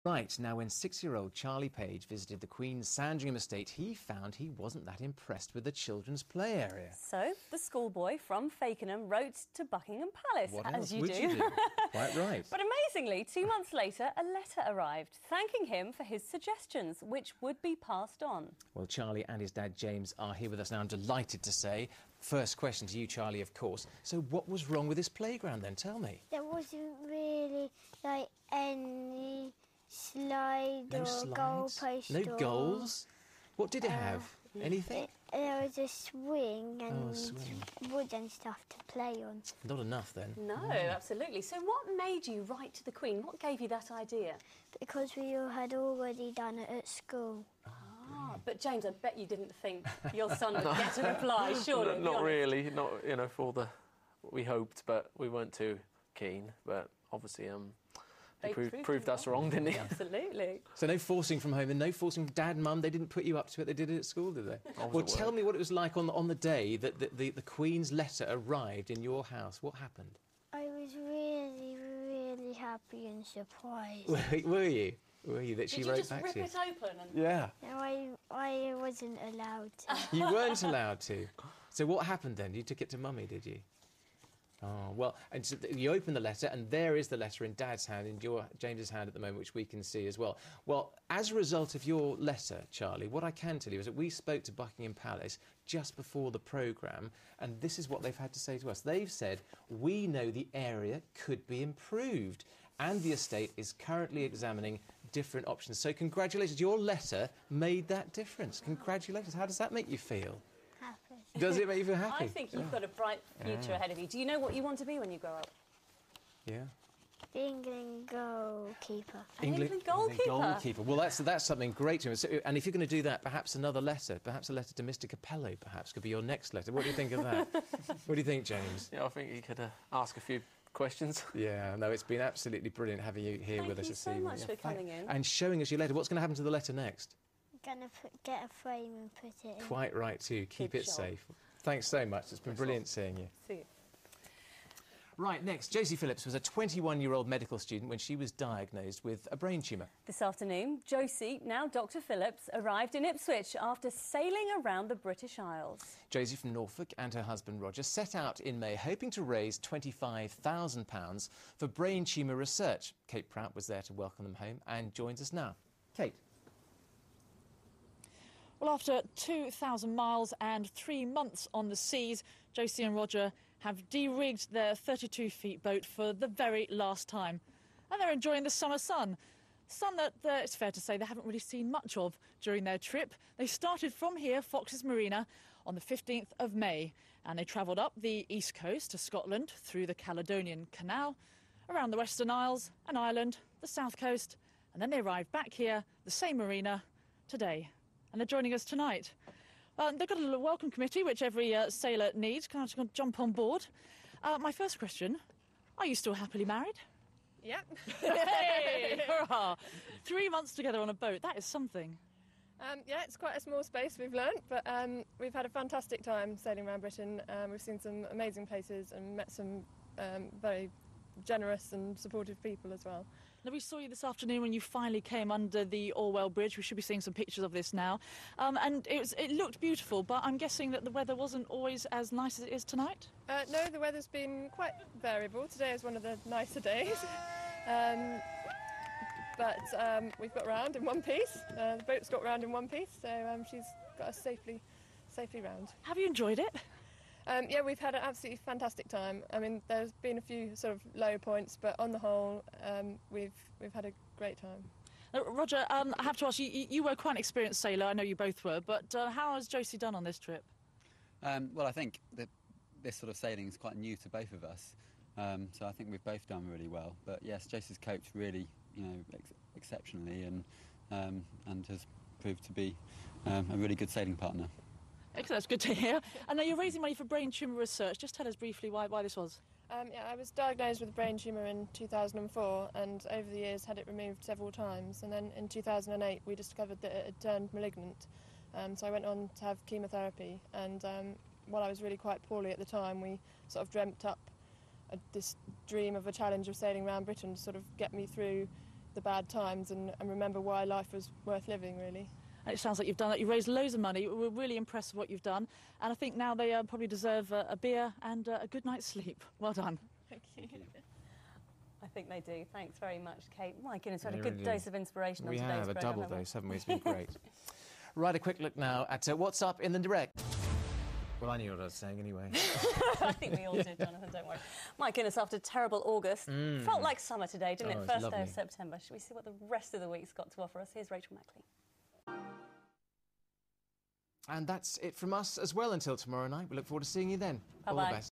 Right, now when 6-year-old Charlie Page visited the Queen's Sandringham estate, he found he wasn't that impressed with the children's play area. So, the schoolboy from Fakenham wrote to Buckingham Palace, What as else you would do. you do? Quite right. But amazingly, 2 months later, a letter arrived thanking him for his suggestions, which would be passed on. Well, Charlie and his dad James are here with us now, I'm delighted to say. First question to you, Charlie, of course. So what was wrong with this playground then? Tell me. There wasn't really, like, any slide No or slides? goalpost. No goals? What did it have? Anything? There was a swing and swing. wood and stuff to play on. Not enough then. No, absolutely. So what made you write to the Queen? What gave you that idea? Because we all had already done it at school. But James, I bet you didn't think your son would get a reply, surely. Not really, not, you know, for the we hoped, but we weren't too keen. But obviously, he proved us wrong, didn't he? Absolutely. So no forcing from home and no forcing from Dad and Mum. They didn't put you up to it. They did it at school, did they? Well, tell me what it was like on the day that the Queen's letter arrived in your house. What happened? I was really, really happy and surprised. Were you? Were you that she wrote back to you? Did you just rip it open? And... Yeah. No, I wasn't allowed to. You weren't allowed to. So what happened then? You took it to Mummy, did you? Oh, well, and so you open the letter, and there is the letter in Dad's hand, in James's hand at the moment, which we can see as well. Well, as a result of your letter, Charlie, what I can tell you is that we spoke to Buckingham Palace just before the programme, and this is what they've had to say to us. They've said, we know the area could be improved, and the estate is currently examining different options. So congratulations, your letter made that difference. Congratulations. How does that make you feel? Happy. Does it make you feel happy? I think you've got a bright future ahead of you. Do you know what you want to be when you grow up? Yeah. England goalkeeper. England goalkeeper. Well, that's something great to him. And if you're going to do that, perhaps another letter, perhaps a letter to Mr. Capello, perhaps, could be your next letter. What do you think of that? What do you think, James? Yeah, I think you could ask a few questions. Yeah, no, it's been absolutely brilliant having you here with us this evening. Thank you so much for coming in. And showing us your letter. What's going to happen to the letter next? I'm going to get a frame and put it in. Quite right, too. Keep Good it job. safe. Thanks so much. It's been brilliant seeing you. See you. Right, next, Josie Phillips was a 21-year-old medical student when she was diagnosed with a brain tumour. This afternoon, Josie, now Dr Phillips, arrived in Ipswich after sailing around the British Isles. Josie from Norfolk and her husband Roger set out in May hoping to raise £25,000 for brain tumour research. Kate Pratt was there to welcome them home and joins us now. Kate. Well, after 2,000 miles and 3 months on the seas, Josie and Roger have de-rigged their 32-feet boat for the very last time. And they're enjoying the summer sun. Sun that, it's fair to say, they haven't really seen much of during their trip. They started from here, Fox's Marina, on the 15th of May. And they travelled up the east coast to Scotland, through the Caledonian Canal, around the Western Isles and Ireland, the south coast. And then they arrived back here, the same marina, today. And they're joining us tonight. They've got a little welcome committee, which every sailor needs. Can I jump on board? My first question, are you still happily married? Yep. Hey! Hurrah! 3 months together on a boat, that is something. Yeah, it's quite a small space, we've learnt, but we've had a fantastic time sailing around Britain. We've seen some amazing places and met some very generous and supportive people as well. Now, we saw you this afternoon when you finally came under the Orwell Bridge. We should be seeing some pictures of this now. And it looked beautiful, but I'm guessing that the weather wasn't always as nice as it is tonight? No, the weather's been quite variable. Today is one of the nicer days. But we've got round in one piece. The boat's got round in one piece, so she's got us safely round. Have you enjoyed it? Yeah, we've had an absolutely fantastic time. I mean, there's been a few sort of low points, but on the whole, we've had a great time. Roger, I have to ask you, you were quite an experienced sailor, I know you both were, but how has Josie done on this trip? Well, I think that this sort of sailing is quite new to both of us, so I think we've both done really well. But yes, Josie's coached really, exceptionally and has proved to be a really good sailing partner. Excellent, that's good to hear. And now you're raising money for brain tumour research. Just tell us briefly why this was. Yeah, I was diagnosed with a brain tumour in 2004 and over the years had it removed several times. And then in 2008 we discovered that it had turned malignant. So I went on to have chemotherapy. And while I was really quite poorly at the time, we sort of dreamt up this dream of a challenge of sailing around Britain to sort of get me through the bad times and remember why life was worth living, really. And it sounds like you've done that. You've raised loads of money. We're really impressed with what you've done. And I think now they probably deserve a beer and a good night's sleep. Well done. Thank you. I think they do. Thanks very much, Kate. My goodness, we had a They good really do. dose of inspiration We on today's have a programme, double haven't we? dose, haven't we? It's been great. Right, a quick look now at what's up in the direct. Well, I knew what I was saying anyway. I think we all did, Jonathan, don't worry. My goodness, after a terrible August, felt like summer today, didn't Oh, it? it's First day lovely. of September. Should we see what the rest of the week's got to offer us? Here's Rachel Mackley. And that's it from us as well until tomorrow night. We look forward to seeing you then. All the Bye-bye. best.